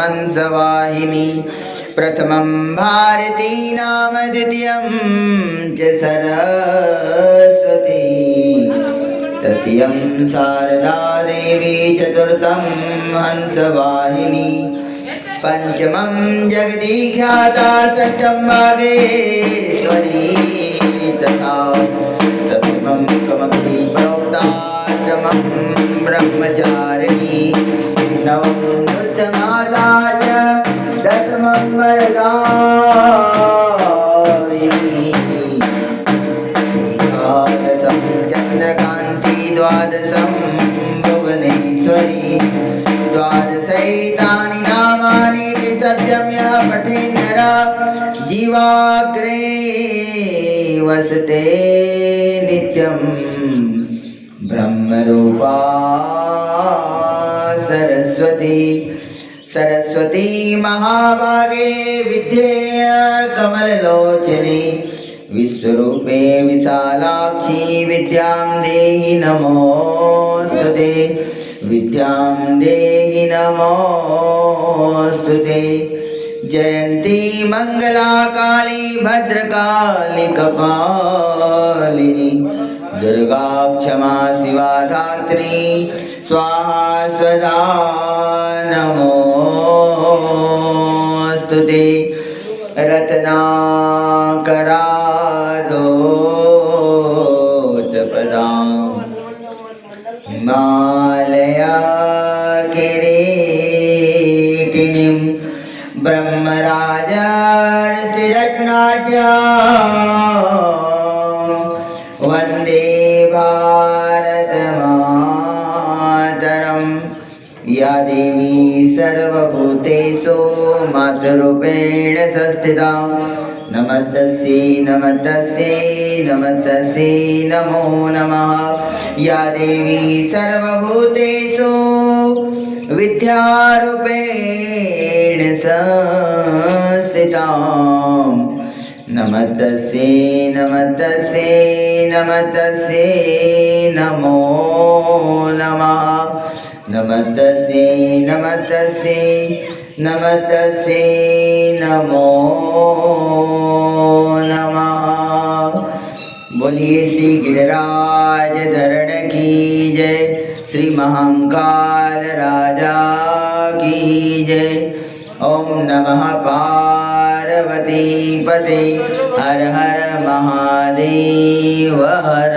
हंसवाहिनी प्रथमं भारती नाम द्वितीयं च सरस्वती तृतीयं शारदा देवी चतुर्थं हंसवाहिनी पंचमं जगदीख्याता षष्ठं वागेश्वरी तथा सप्तमं कमपि प्रोक्ताष्टमं ब्रह्मचारिणी नवमं बुद्धमाता च दशमं वरदायिनी एकादशं चन्द्रकान्ति द्वादशं भुवनेश्वरी द्वादशैतानि नामानि सत्यं यः पठेत् नरः जीवाग्रे वसते नित्यं ब्रह्मरूपा सरस्वती सरस्वती महाभागे विद्ये कमललोचने विश्वरूपे विशालाक्षी विद्यां देहि नमोस्तुते विद्यां देहि नमोस्तुते जयन्ती मंगला काली भद्रकाली कपालिनी दुर्गा क्षमा शिवा धात्री स्वाहा स्वधा नमोस्तुते रत्नाकरा धौतपदां हिमालया किरीटिनीं ब्रह्मराजर्षिरत्नाढ्यां वन्दे भारतमातरं या देवी सर्वभूतेषु मातृरूपेण संस्थिता नमस्तस्यै नमस्तस्यै नमस्तस्यै नमो नमः या देवी सर्वभूतेषु विद्यारूपेण संस्थिता नमस्तस्यै नमस्तस्यै नमस्तस्यै नमो नमः नमस्तस्यै नमस्तस्यै नमस्तस्यै नमो नमः। बोलिए श्री गिरिराज धरण की जय, श्री महाकाल राजा की जय। ओम नमः पार्वती पते हर हर महादेव हर